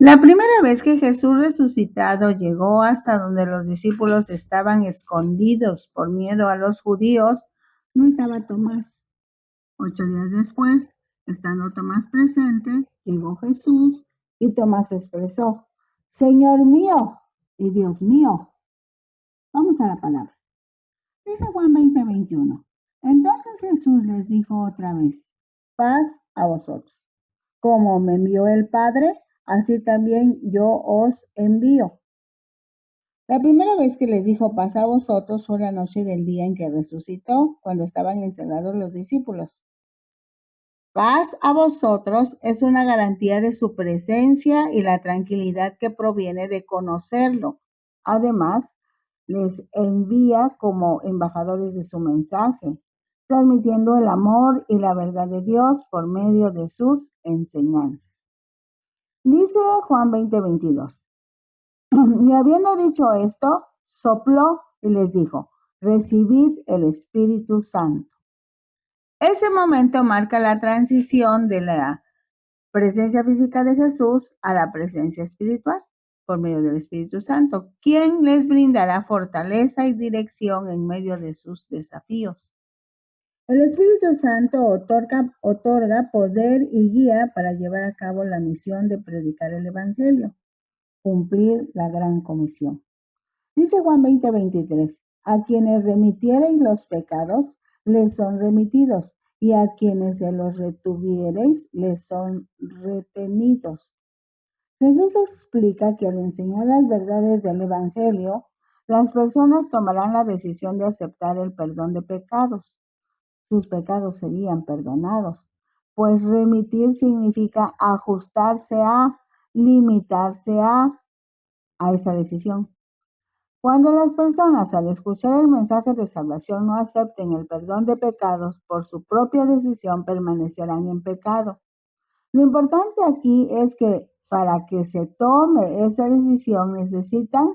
La primera vez que Jesús resucitado llegó hasta donde los discípulos estaban escondidos por miedo a los judíos, no estaba Tomás. 8 días después, estando Tomás presente, llegó Jesús y Tomás expresó: Señor mío y Dios mío. Vamos a la palabra. Dice Juan 20:21. Entonces Jesús les dijo otra vez: paz a vosotros. Como me envió el Padre, así también yo os envío. La primera vez que les dijo paz a vosotros fue la noche del día en que resucitó, cuando estaban encerrados los discípulos. Paz a vosotros es una garantía de su presencia y la tranquilidad que proviene de conocerlo. Además, les envía como embajadores de su mensaje, transmitiendo el amor y la verdad de Dios por medio de sus enseñanzas. Dice Juan 20:22. Y habiendo dicho esto, sopló y les dijo: recibid el Espíritu Santo. Ese momento marca la transición de la presencia física de Jesús a la presencia espiritual por medio del Espíritu Santo, quien les brindará fortaleza y dirección en medio de sus desafíos. El Espíritu Santo otorga poder y guía para llevar a cabo la misión de predicar el Evangelio, cumplir la gran comisión. Dice Juan 20:23, a quienes remitiereis los pecados, les son remitidos, y a quienes se los retuviereis, les son retenidos. Jesús explica que al enseñar las verdades del Evangelio, las personas tomarán la decisión de aceptar el perdón de pecados. Sus pecados serían perdonados, pues remitir significa ajustarse a, limitarse a esa decisión. Cuando las personas, al escuchar el mensaje de salvación, no acepten el perdón de pecados por su propia decisión, permanecerán en pecado. Lo importante aquí es que para que se tome esa decisión necesitan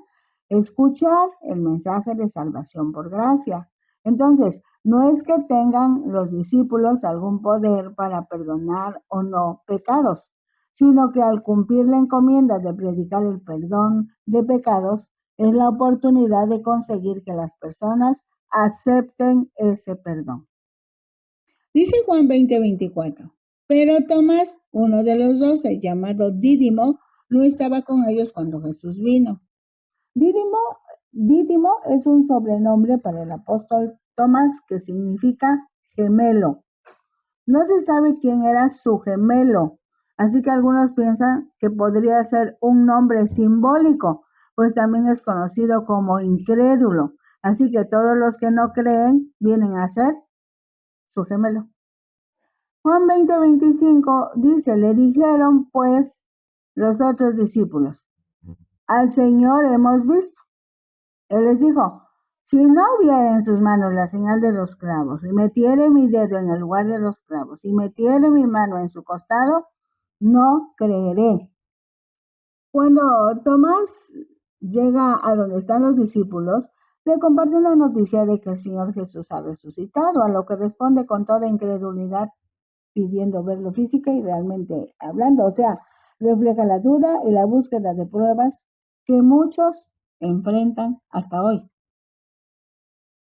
escuchar el mensaje de salvación por gracia. Entonces, no es que tengan los discípulos algún poder para perdonar o no pecados, sino que al cumplir la encomienda de predicar el perdón de pecados, es la oportunidad de conseguir que las personas acepten ese perdón. Dice Juan 20:24. Pero Tomás, uno de los 12, llamado Dídimo, no estaba con ellos cuando Jesús vino. Dídimo es un sobrenombre para el apóstol Tomás que significa gemelo. No se sabe quién era su gemelo, así que algunos piensan que podría ser un nombre simbólico, pues también es conocido como incrédulo. Así que todos los que no creen vienen a ser su gemelo. Juan 20:25 dice, le dijeron pues los otros discípulos, al Señor hemos visto. Él les dijo, si no hubiera en sus manos la señal de los clavos, y metiere mi dedo en el lugar de los clavos, y metiere mi mano en su costado, no creeré. Cuando Tomás llega a donde están los discípulos, le comparte la noticia de que el Señor Jesús ha resucitado, a lo que responde con toda incredulidad, pidiendo verlo física y realmente hablando. O sea, refleja la duda y la búsqueda de pruebas que muchos enfrentan hasta hoy.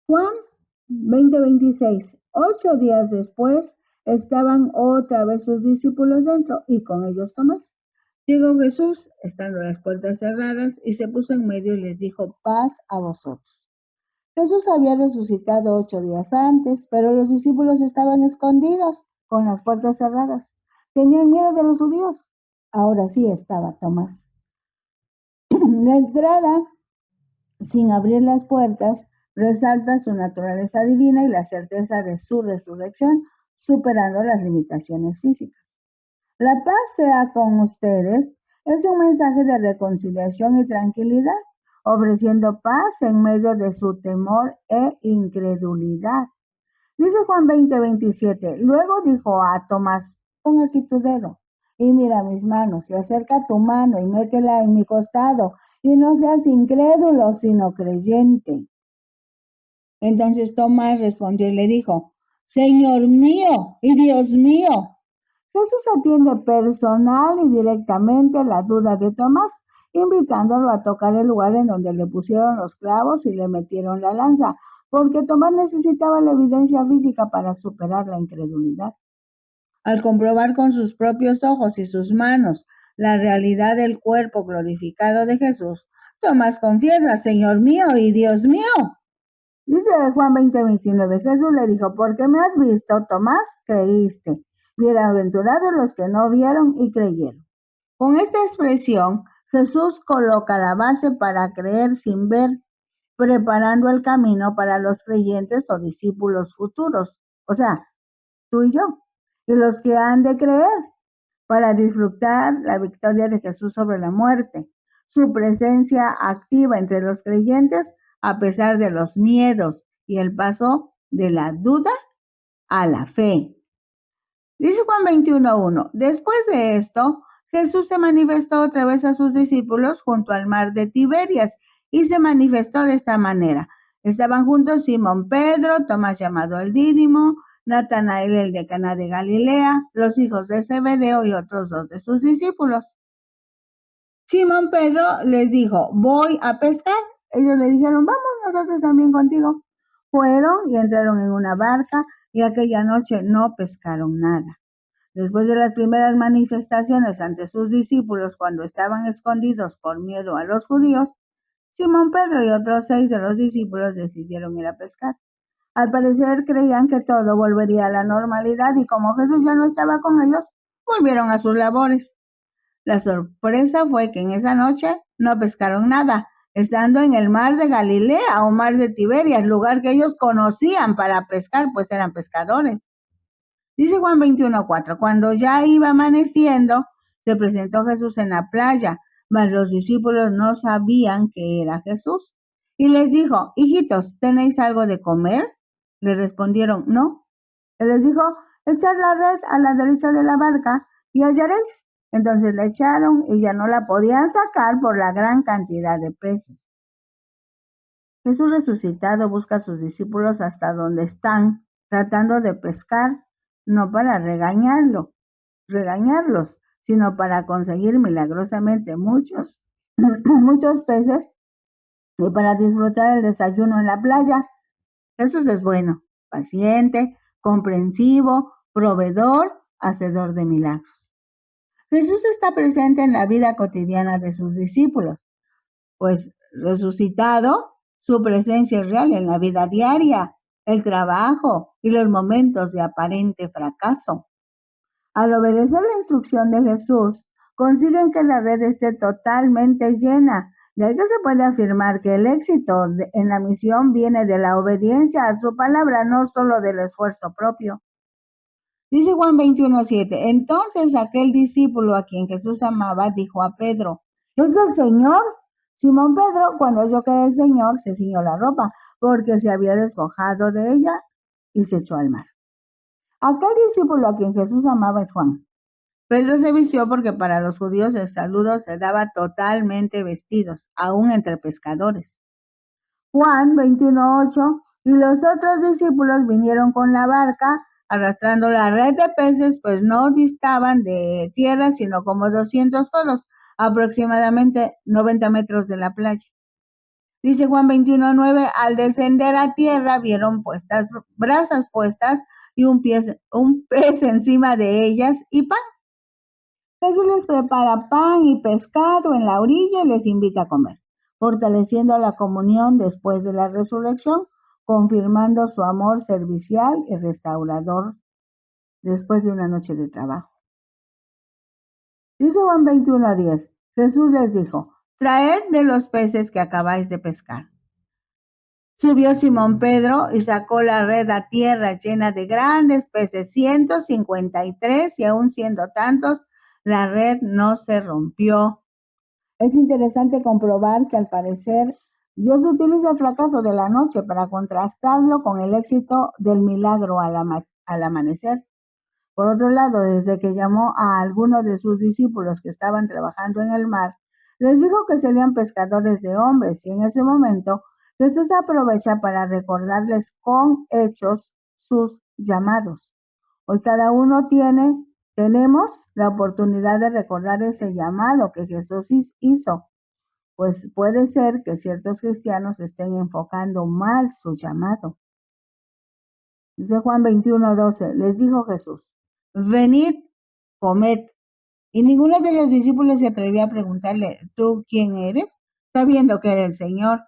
Juan 20:26. 8 días después estaban otra vez sus discípulos dentro y con ellos Tomás. Llegó Jesús, estando las puertas cerradas, y se puso en medio y les dijo, paz a vosotros. Jesús había resucitado 8 días antes, pero los discípulos estaban escondidos, con las puertas cerradas. Tenían miedo de los judíos. Ahora sí estaba Tomás. La entrada, sin abrir las puertas, resalta su naturaleza divina y la certeza de su resurrección, superando las limitaciones físicas. La paz sea con ustedes es un mensaje de reconciliación y tranquilidad, ofreciendo paz en medio de su temor e incredulidad. Dice Juan 20:27, luego dijo a Tomás, pon aquí tu dedo y mira mis manos, y acerca tu mano y métela en mi costado, y no seas incrédulo, sino creyente. Entonces Tomás respondió y le dijo, Señor mío y Dios mío. Jesús atiende personal y directamente la duda de Tomás, invitándolo a tocar el lugar en donde le pusieron los clavos y le metieron la lanza, porque Tomás necesitaba la evidencia física para superar la incredulidad. Al comprobar con sus propios ojos y sus manos la realidad del cuerpo glorificado de Jesús, Tomás confiesa: Señor mío y Dios mío. Dice Juan 20:29, Jesús le dijo: porque me has visto, Tomás, creíste. Bienaventurados los que no vieron y creyeron. Con esta expresión, Jesús coloca la base para creer sin ver, preparando el camino para los creyentes o discípulos futuros, o sea, tú y yo, y los que han de creer, para disfrutar la victoria de Jesús sobre la muerte, su presencia activa entre los creyentes a pesar de los miedos y el paso de la duda a la fe. Dice Juan 21:1, después de esto, Jesús se manifestó otra vez a sus discípulos junto al mar de Tiberias y se manifestó de esta manera. Estaban juntos Simón Pedro, Tomás llamado el Dídimo, Natanael el de Caná de Galilea, los hijos de Zebedeo y otros dos de sus discípulos. Simón Pedro les dijo: voy a pescar. Ellos le dijeron: vamos nosotros también contigo. Fueron y entraron en una barca y aquella noche no pescaron nada. Después de las primeras manifestaciones ante sus discípulos cuando estaban escondidos por miedo a los judíos, Simón Pedro y otros 6 de los discípulos decidieron ir a pescar. Al parecer creían que todo volvería a la normalidad y como Jesús ya no estaba con ellos, volvieron a sus labores. La sorpresa fue que en esa noche no pescaron nada, estando en el mar de Galilea o mar de Tiberias, lugar que ellos conocían para pescar, pues eran pescadores. Dice Juan 21:4, cuando ya iba amaneciendo, se presentó Jesús en la playa, mas los discípulos no sabían que era Jesús. Y les dijo: hijitos, ¿tenéis algo de comer? Le respondieron: no. Él les dijo: echad la red a la derecha de la barca y hallaréis. Entonces la echaron y ya no la podían sacar por la gran cantidad de peces. Jesús resucitado busca a sus discípulos hasta donde están, tratando de pescar, no para regañarlos, sino para conseguir milagrosamente muchos, muchos peces y para disfrutar el desayuno en la playa. Jesús es bueno, paciente, comprensivo, proveedor, hacedor de milagros. Jesús está presente en la vida cotidiana de sus discípulos, pues resucitado, su presencia es real en la vida diaria, el trabajo y los momentos de aparente fracaso. Al obedecer la instrucción de Jesús, consiguen que la red esté totalmente llena. De ahí que se puede afirmar que el éxito en la misión viene de la obediencia a su palabra, no solo del esfuerzo propio. Dice Juan 21:7, entonces aquel discípulo a quien Jesús amaba dijo a Pedro: ¿es el Señor? Simón Pedro, cuando oyó que era el Señor, se ciñó la ropa, porque se había despojado de ella y se echó al mar. Aquel discípulo a quien Jesús amaba es Juan. Pedro se vistió porque para los judíos el saludo se daba totalmente vestidos, aún entre pescadores. Juan 21:8, y los otros discípulos vinieron con la barca, arrastrando la red de peces, pues no distaban de tierra, sino como 200 codos, aproximadamente 90 metros de la playa. Dice Juan 21:9, al descender a tierra vieron brasas puestas y un pez encima de ellas y pan. Jesús les prepara pan y pescado en la orilla y les invita a comer, fortaleciendo la comunión después de la resurrección, confirmando su amor servicial y restaurador después de una noche de trabajo. Dice Juan 21:10, Jesús les dijo: traed de los peces que acabáis de pescar. Subió Simón Pedro y sacó la red a tierra llena de grandes peces, 153, y aún siendo tantos, la red no se rompió. Es interesante comprobar que al parecer Dios utiliza el fracaso de la noche para contrastarlo con el éxito del milagro al amanecer. Por otro lado, desde que llamó a algunos de sus discípulos que estaban trabajando en el mar, les dijo que serían pescadores de hombres, y en ese momento Jesús aprovecha para recordarles con hechos sus llamados. Hoy cada uno tiene tenemos la oportunidad de recordar ese llamado que Jesús hizo, pues puede ser que ciertos cristianos estén enfocando mal su llamado. Dice Juan 21:12, les dijo Jesús, venid, comed. Y ninguno de los discípulos se atrevió a preguntarle, ¿tú quién eres? Sabiendo que era el Señor.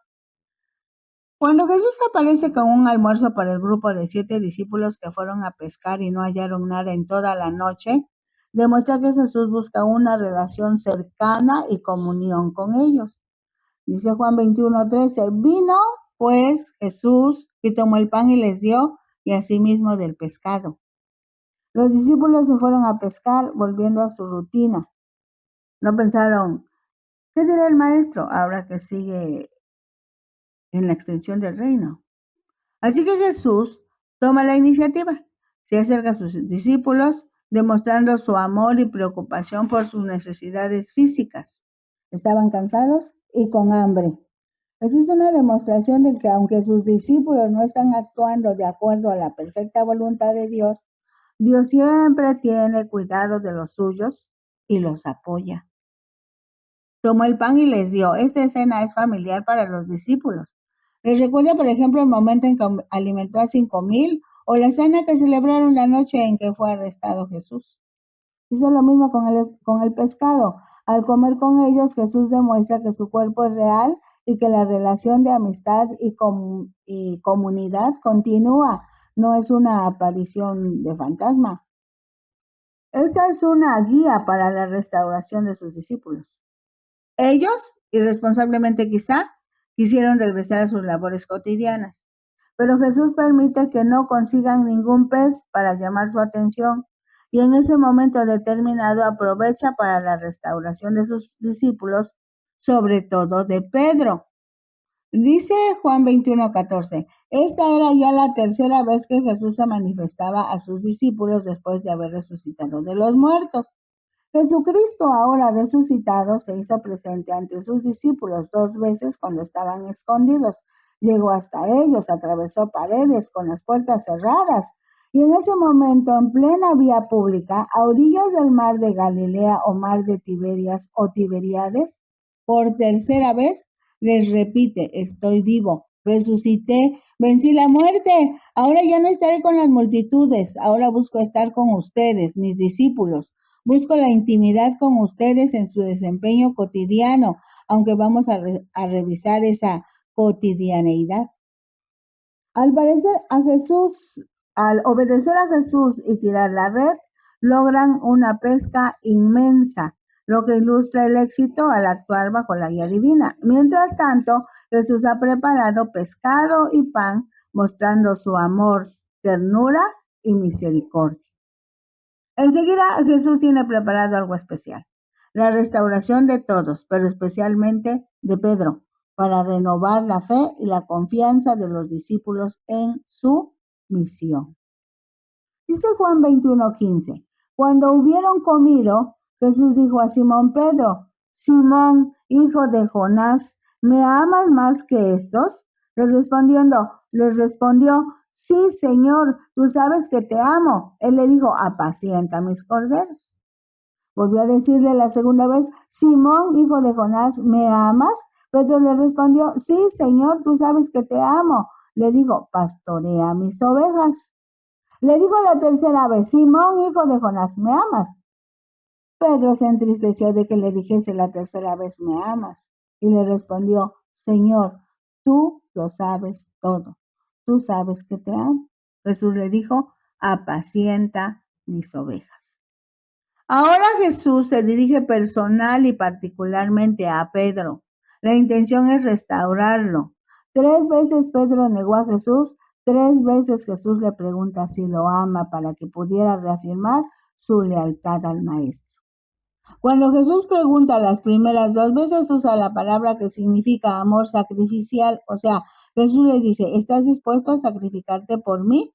Cuando Jesús aparece con un almuerzo para el grupo de 7 discípulos que fueron a pescar y no hallaron nada en toda la noche, demuestra que Jesús busca una relación cercana y comunión con ellos. Dice Juan 21:13, vino pues Jesús y tomó el pan y les dio, y asimismo del pescado. Los discípulos se fueron a pescar, volviendo a su rutina. No pensaron, ¿qué dirá el maestro ahora que sigue en la extensión del reino? Así que Jesús toma la iniciativa, se acerca a sus discípulos, demostrando su amor y preocupación por sus necesidades físicas. Estaban cansados y con hambre. Esa es una demostración de que aunque sus discípulos no están actuando de acuerdo a la perfecta voluntad de Dios, Dios siempre tiene cuidado de los suyos y los apoya. Tomó el pan y les dio. Esta escena es familiar para los discípulos. Les recuerda, por ejemplo, el momento en que alimentó a 5,000 o la cena que celebraron la noche en que fue arrestado Jesús. Hizo lo mismo con el pescado. Al comer con ellos, Jesús demuestra que su cuerpo es real y que la relación de amistad y comunidad continúa. No es una aparición de fantasma. Esta es una guía para la restauración de sus discípulos. Ellos, irresponsablemente quizá, quisieron regresar a sus labores cotidianas, pero Jesús permite que no consigan ningún pez para llamar su atención y en ese momento determinado aprovecha para la restauración de sus discípulos, sobre todo de Pedro. Dice Juan 21:14, esta era ya la tercera vez que Jesús se manifestaba a sus discípulos después de haber resucitado de los muertos. Jesucristo, ahora resucitado, se hizo presente ante sus discípulos 2 veces cuando estaban escondidos. Llegó hasta ellos, atravesó paredes con las puertas cerradas y en ese momento, en plena vía pública, a orillas del mar de Galilea o mar de Tiberias o Tiberíades, por tercera vez les repite, estoy vivo, resucité, vencí la muerte, ahora ya no estaré con las multitudes, ahora busco estar con ustedes, mis discípulos. Busco la intimidad con ustedes en su desempeño cotidiano, aunque vamos a revisar esa cotidianeidad. Al obedecer a Jesús y tirar la red, logran una pesca inmensa, lo que ilustra el éxito al actuar bajo la guía divina. Mientras tanto, Jesús ha preparado pescado y pan, mostrando su amor, ternura y misericordia. Enseguida Jesús tiene preparado algo especial, la restauración de todos, pero especialmente de Pedro, para renovar la fe y la confianza de los discípulos en su misión. Dice Juan 21:15, cuando hubieron comido, Jesús dijo a Simón Pedro, Simón, hijo de Jonás, ¿me amas más que estos? Les respondió, sí, Señor, tú sabes que te amo. Él le dijo, apacienta mis corderos. Volvió a decirle la segunda vez, Simón, hijo de Jonás, ¿me amas? Pedro le respondió, sí, Señor, tú sabes que te amo. Le dijo, pastorea mis ovejas. Le dijo la tercera vez, Simón, hijo de Jonás, ¿me amas? Pedro se entristeció de que le dijese la tercera vez, ¿me amas? Y le respondió, Señor, tú lo sabes todo. Tú sabes que te amo. Jesús le dijo, apacienta mis ovejas. Ahora Jesús se dirige personal y particularmente a Pedro. La intención es restaurarlo. 3 veces Pedro negó a Jesús, 3 veces Jesús le pregunta si lo ama para que pudiera reafirmar su lealtad al Maestro. Cuando Jesús pregunta las primeras 2 veces usa la palabra que significa amor sacrificial, o sea, Jesús le dice, ¿estás dispuesto a sacrificarte por mí?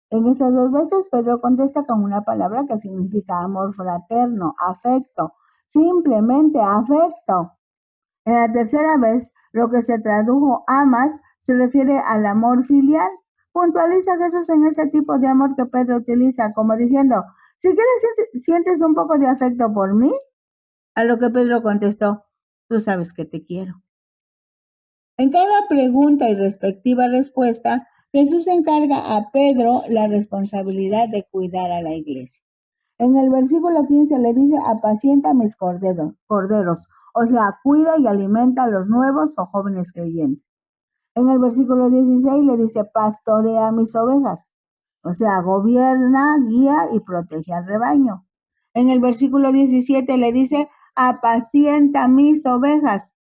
En esas 2 veces Pedro contesta con una palabra que significa amor fraterno, afecto, simplemente afecto. En la tercera vez, lo que se tradujo amas se refiere al amor filial. Puntualiza Jesús en ese tipo de amor que Pedro utiliza, como diciendo, ¿siquiera sientes un poco de afecto por mí? A lo que Pedro contestó, tú sabes que te quiero. En cada pregunta y respectiva respuesta, Jesús encarga a Pedro la responsabilidad de cuidar a la iglesia. En el versículo 15 le dice, apacienta mis corderos, o sea, cuida y alimenta a los nuevos o jóvenes creyentes. En el versículo 16 le dice, pastorea mis ovejas, o sea, gobierna, guía y protege al rebaño. En el versículo 17 le dice, apacienta mis ovejas.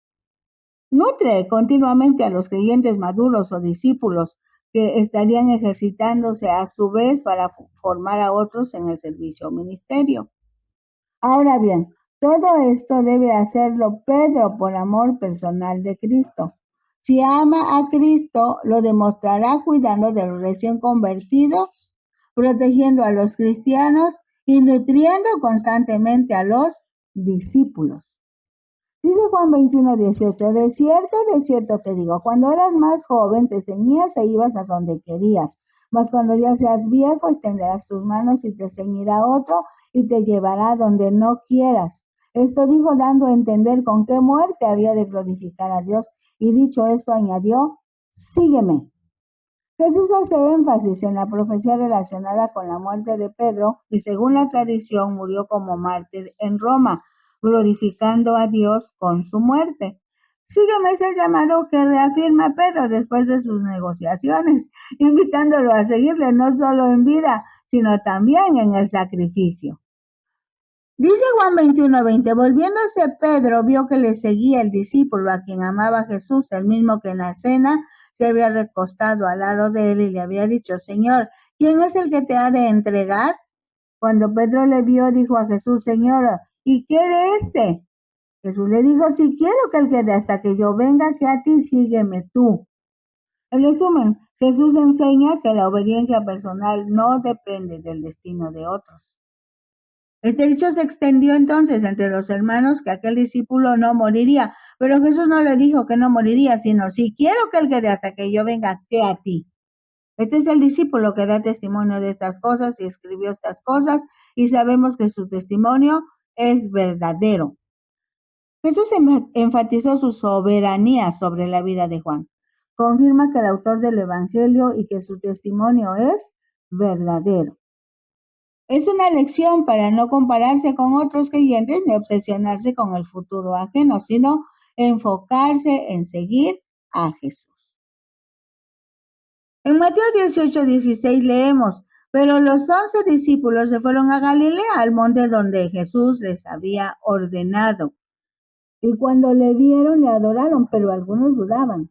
Nutre continuamente a los creyentes maduros o discípulos que estarían ejercitándose a su vez para formar a otros en el servicio o ministerio. Ahora bien, todo esto debe hacerlo Pedro por amor personal de Cristo. Si ama a Cristo, lo demostrará cuidando de los recién convertidos, protegiendo a los cristianos y nutriendo constantemente a los discípulos. Dice Juan 21:18, de cierto te digo, cuando eras más joven te ceñías e ibas a donde querías, mas cuando ya seas viejo extenderás tus manos y te ceñirá otro y te llevará donde no quieras. Esto dijo dando a entender con qué muerte había de glorificar a Dios, y dicho esto añadió, sígueme. Jesús hace énfasis en la profecía relacionada con la muerte de Pedro y según la tradición murió como mártir en Roma, glorificando a Dios con su muerte. Sígueme es el llamado que reafirma Pedro después de sus negociaciones, invitándolo a seguirle no solo en vida, sino también en el sacrificio. Dice Juan 21:20, volviéndose Pedro vio que le seguía el discípulo a quien amaba Jesús, el mismo que en la cena se había recostado al lado de él y le había dicho, Señor, ¿quién es el que te ha de entregar? Cuando Pedro le vio, dijo a Jesús, Señor, ¿y qué de este? Jesús le dijo, si quiero que él quede hasta que yo venga, que a ti sígueme tú. En resumen, Jesús enseña que la obediencia personal no depende del destino de otros. Este dicho se extendió entonces entre los hermanos que aquel discípulo no moriría, pero Jesús no le dijo que no moriría, sino si quiero que él quede hasta que yo venga, que a ti. Este es el discípulo que da testimonio de estas cosas y escribió estas cosas y sabemos que su testimonio es verdadero. Jesús enfatizó su soberanía sobre la vida de Juan. Confirma que el autor del Evangelio y que su testimonio es verdadero. Es una lección para no compararse con otros creyentes ni obsesionarse con el futuro ajeno, sino enfocarse en seguir a Jesús. En Mateo 18:16 leemos, pero los 11 discípulos se fueron a Galilea, al monte donde Jesús les había ordenado. Y cuando le vieron, le adoraron, pero algunos dudaban.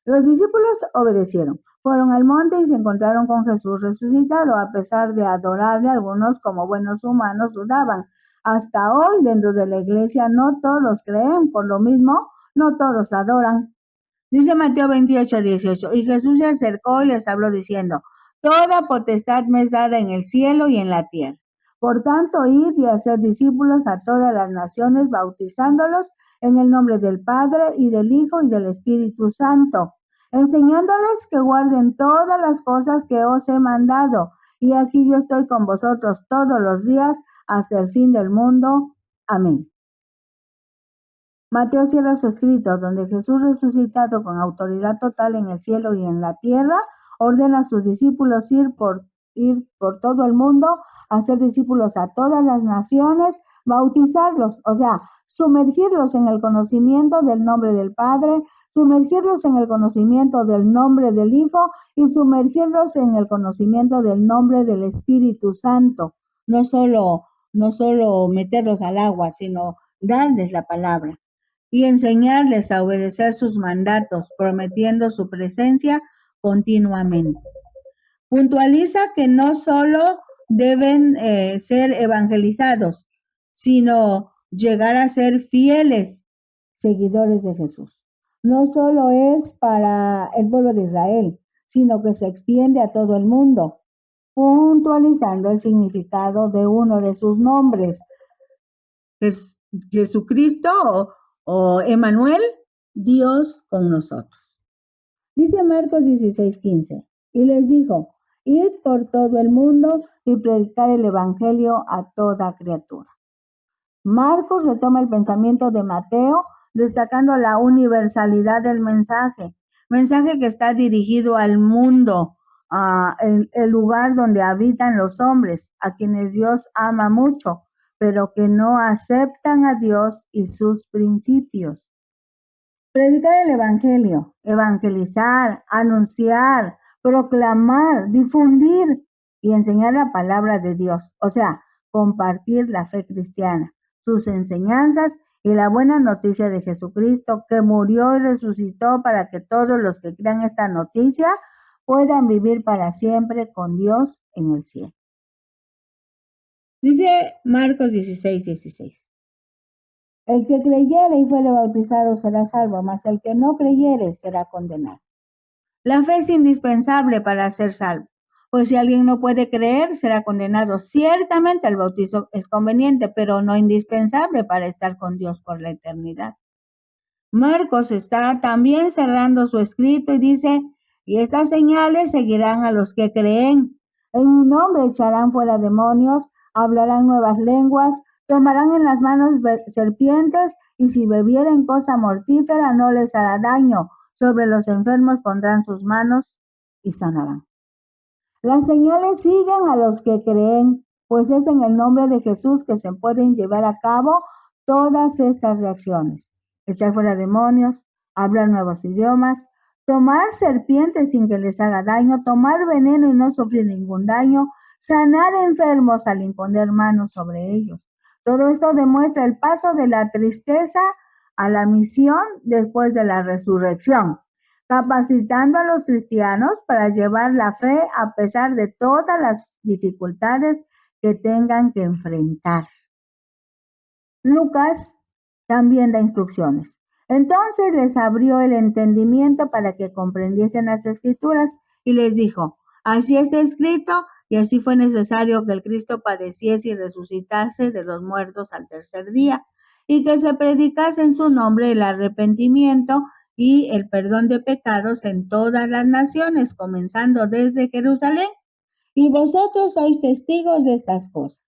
Los discípulos obedecieron. Fueron al monte y se encontraron con Jesús resucitado. A pesar de adorarle, algunos como buenos humanos dudaban. Hasta hoy dentro de la iglesia no todos creen, por lo mismo no todos adoran. Dice Mateo 28:18, y Jesús se acercó y les habló diciendo, toda potestad me es dada en el cielo y en la tierra. Por tanto, id y hacer discípulos a todas las naciones, bautizándolos en el nombre del Padre y del Hijo y del Espíritu Santo, enseñándoles que guarden todas las cosas que os he mandado. Y aquí yo estoy con vosotros todos los días hasta el fin del mundo. Amén. Mateo cierra su escrito, donde Jesús resucitado con autoridad total en el cielo y en la tierra, ordena a sus discípulos ir por todo el mundo, hacer discípulos a todas las naciones, bautizarlos, o sea, sumergirlos en el conocimiento del nombre del Padre, sumergirlos en el conocimiento del nombre del Hijo y sumergirlos en el conocimiento del nombre del Espíritu Santo. No solo meterlos al agua, sino darles la palabra y enseñarles a obedecer sus mandatos, prometiendo su presencia continuamente. Puntualiza que no solo deben ser evangelizados, sino llegar a ser fieles seguidores de Jesús. No solo es para el pueblo de Israel, sino que se extiende a todo el mundo, puntualizando el significado de uno de sus nombres, Jesucristo o Emmanuel, Dios con nosotros. Dice Marcos 16:15, y les dijo, id por todo el mundo y predicar el evangelio a toda criatura. Marcos retoma el pensamiento de Mateo, destacando la universalidad del mensaje que está dirigido al mundo, el lugar donde habitan los hombres, a quienes Dios ama mucho, pero que no aceptan a Dios y sus principios. Predicar el evangelio, evangelizar, anunciar, proclamar, difundir y enseñar la palabra de Dios, o sea, compartir la fe cristiana, sus enseñanzas y la buena noticia de Jesucristo, que murió y resucitó para que todos los que crean esta noticia puedan vivir para siempre con Dios en el cielo. Dice Marcos 16:16. El que creyere y fuere bautizado será salvo, mas el que no creyere será condenado. La fe es indispensable para ser salvo, pues si alguien no puede creer, será condenado. Ciertamente el bautizo es conveniente, pero no indispensable para estar con Dios por la eternidad. Marcos está también cerrando su escrito y dice, y estas señales seguirán a los que creen. En mi nombre echarán fuera demonios, hablarán nuevas lenguas, tomarán en las manos serpientes, y si bebieren cosa mortífera no les hará daño. Sobre los enfermos pondrán sus manos y sanarán. Las señales siguen a los que creen, pues es en el nombre de Jesús que se pueden llevar a cabo todas estas reacciones. Echar fuera demonios, hablar nuevos idiomas, tomar serpientes sin que les haga daño, tomar veneno y no sufrir ningún daño, sanar enfermos al imponer manos sobre ellos. Todo esto demuestra el paso de la tristeza a la misión después de la resurrección, capacitando a los cristianos para llevar la fe a pesar de todas las dificultades que tengan que enfrentar. Lucas también da instrucciones. Entonces les abrió el entendimiento para que comprendiesen las escrituras y les dijo, así está escrito y así fue necesario que el Cristo padeciese y resucitase de los muertos al tercer día y que se predicase en su nombre el arrepentimiento y el perdón de pecados en todas las naciones, comenzando desde Jerusalén. Y vosotros sois testigos de estas cosas.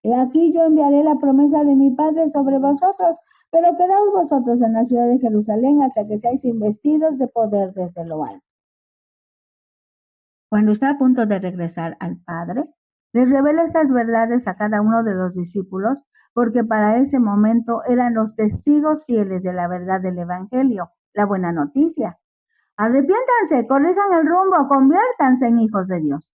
He aquí yo enviaré la promesa de mi Padre sobre vosotros, pero quedaos vosotros en la ciudad de Jerusalén hasta que seáis investidos de poder desde lo alto. Cuando está a punto de regresar al Padre, les revela estas verdades a cada uno de los discípulos, porque para ese momento eran los testigos fieles de la verdad del Evangelio, la buena noticia. Arrepiéntanse, corrijan el rumbo, conviértanse en hijos de Dios,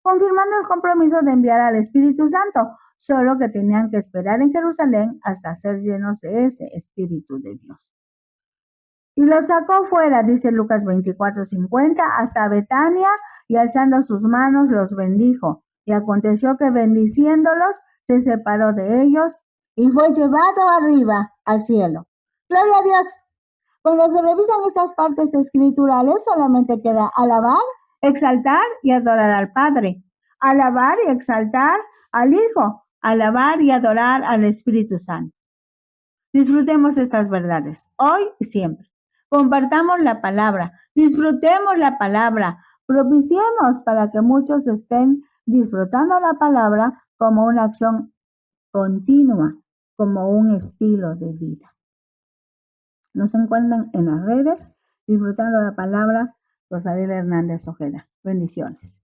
confirmando el compromiso de enviar al Espíritu Santo, solo que tenían que esperar en Jerusalén hasta ser llenos de ese Espíritu de Dios. Y los sacó fuera, dice Lucas 24:50, hasta Betania, y alzando sus manos los bendijo. Y aconteció que bendiciéndolos, se separó de ellos y fue llevado arriba al cielo. ¡Gloria a Dios! Cuando se revisan estas partes escriturales, solamente queda alabar, exaltar y adorar al Padre, alabar y exaltar al Hijo, alabar y adorar al Espíritu Santo. Disfrutemos estas verdades, hoy y siempre. Compartamos la palabra, disfrutemos la palabra, propiciemos para que muchos estén disfrutando la palabra como una acción continua, como un estilo de vida. Nos encuentran en las redes, disfrutando la palabra, Rosario Hernández Ojeda. Bendiciones.